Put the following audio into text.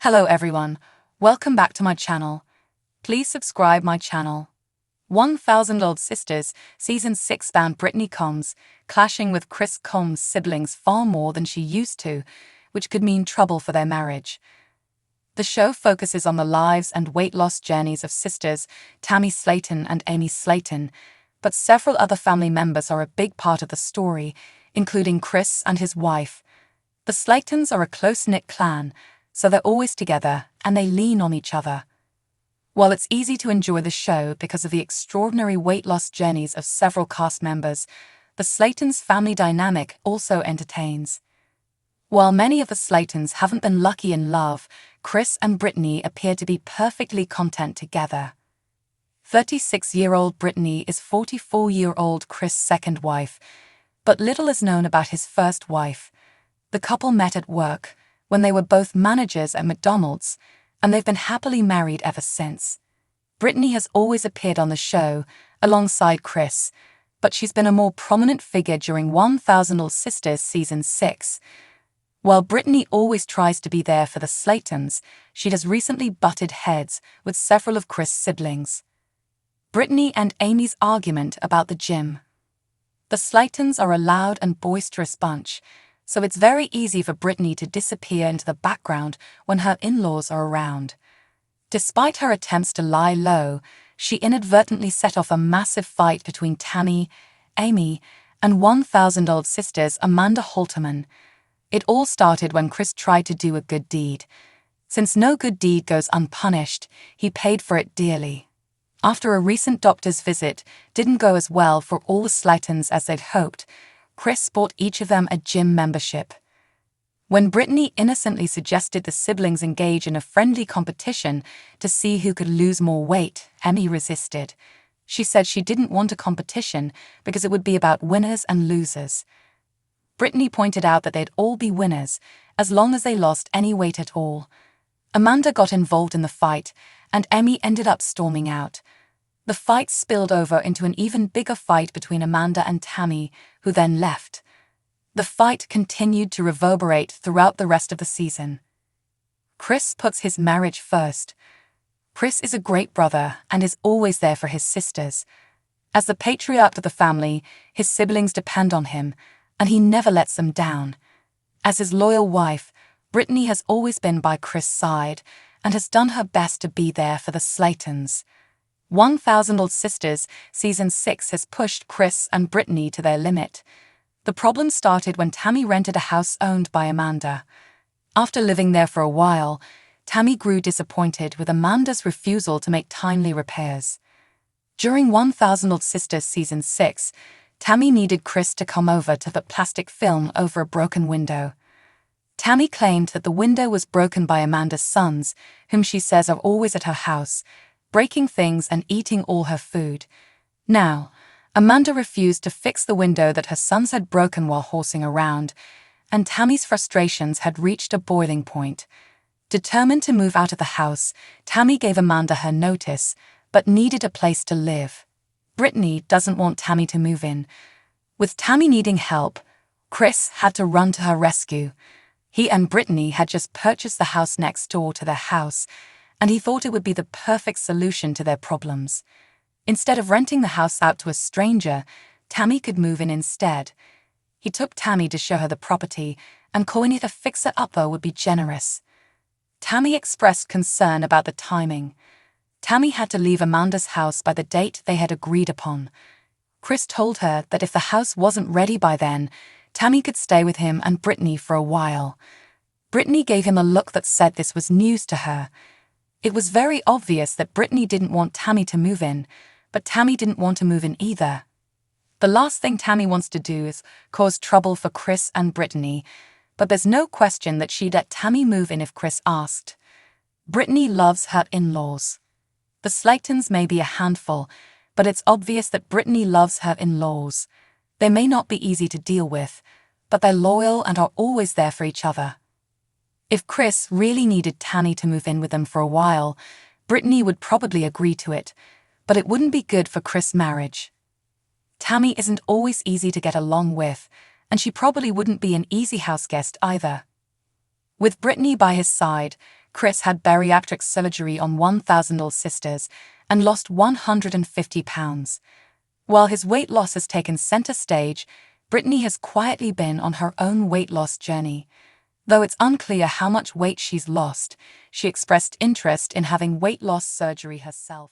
Hello everyone, welcome back to my channel. Please subscribe my channel. 1000 Old Sisters Season 6 found Brittany Combs clashing with Chris Combs' siblings far more than she used to, which could mean trouble for their marriage. The show focuses on the lives and weight loss journeys of sisters Tammy Slayton and Amy Slayton, but several other family members are a big part of the story, including Chris and his wife. The Slaytons are a close-knit clan, so they're always together and they lean on each other. While it's easy to enjoy the show because of the extraordinary weight loss journeys of several cast members, the Slaytons' family dynamic also entertains. While many of the Slaytons haven't been lucky in love, Chris and Brittany appear to be perfectly content together. 36-year-old Brittany is 44-year-old Chris' second wife, but little is known about his first wife. The couple met at work, when they were both managers at McDonald's, and they've been happily married ever since. Brittany has always appeared on the show, alongside Chris, but she's been a more prominent figure during 1000 Old Sisters Season 6. While Brittany always tries to be there for the Slaytons, she has recently butted heads with several of Chris' siblings. Brittany and Amy's argument about the gym. The Slaytons are a loud and boisterous bunch, so it's very easy for Brittany to disappear into the background when her in-laws are around. Despite her attempts to lie low, she inadvertently set off a massive fight between Tammy, Amy, and 1000 Old Sisters Amanda Halterman. It all started when Chris tried to do a good deed. Since no good deed goes unpunished, he paid for it dearly. After a recent doctor's visit didn't go as well for all the Slaytons as they'd hoped, Chris bought each of them a gym membership. When Brittany innocently suggested the siblings engage in a friendly competition to see who could lose more weight, Amy resisted. She said she didn't want a competition because it would be about winners and losers. Brittany pointed out that they'd all be winners, as long as they lost any weight at all. Amanda got involved in the fight, and Amy ended up storming out. The fight spilled over into an even bigger fight between Amanda and Tammy, who then left. The fight continued to reverberate throughout the rest of the season. Chris puts his marriage first. Chris is a great brother and is always there for his sisters. As the patriarch of the family, his siblings depend on him, and he never lets them down. As his loyal wife, Brittany has always been by Chris' side and has done her best to be there for the Slaytons. 1000 Old Sisters Season 6 has pushed Chris and Brittany to their limit. The problem started when Tammy rented a house owned by Amanda. After living there for a while, Tammy grew disappointed with Amanda's refusal to make timely repairs. During 1000 Old Sisters Season 6, Tammy needed Chris to come over to put plastic film over a broken window. Tammy claimed that the window was broken by Amanda's sons, whom she says are always at her house, breaking things and eating all her food. Now, Amanda refused to fix the window that her sons had broken while horsing around, and Tammy's frustrations had reached a boiling point. Determined to move out of the house, Tammy gave Amanda her notice, but needed a place to live. Brittany doesn't want Tammy to move in. With Tammy needing help, Chris had to run to her rescue. He and Brittany had just purchased the house next door to their house, and he thought it would be the perfect solution to their problems. Instead of renting the house out to a stranger, Tammy could move in instead. He took Tammy to show her the property, and calling it a fixer-upper would be generous. Tammy expressed concern about the timing. Tammy had to leave Amanda's house by the date they had agreed upon. Chris told her that if the house wasn't ready by then, Tammy could stay with him and Brittany for a while. Brittany gave him a look that said this was news to her. It was very obvious that Brittany didn't want Tammy to move in, but Tammy didn't want to move in either. The last thing Tammy wants to do is cause trouble for Chris and Brittany, but there's no question that she'd let Tammy move in if Chris asked. Brittany loves her in-laws. The Slaytons may be a handful, but it's obvious that Brittany loves her in-laws. They may not be easy to deal with, but they're loyal and are always there for each other. If Chris really needed Tammy to move in with them for a while, Brittany would probably agree to it, but it wouldn't be good for Chris' marriage. Tammy isn't always easy to get along with, and she probably wouldn't be an easy house guest either. With Brittany by his side, Chris had bariatric surgery on 1,000 sisters and lost 150 pounds. While his weight loss has taken center stage, Brittany has quietly been on her own weight loss journey. Though it's unclear how much weight she's lost, she expressed interest in having weight loss surgery herself.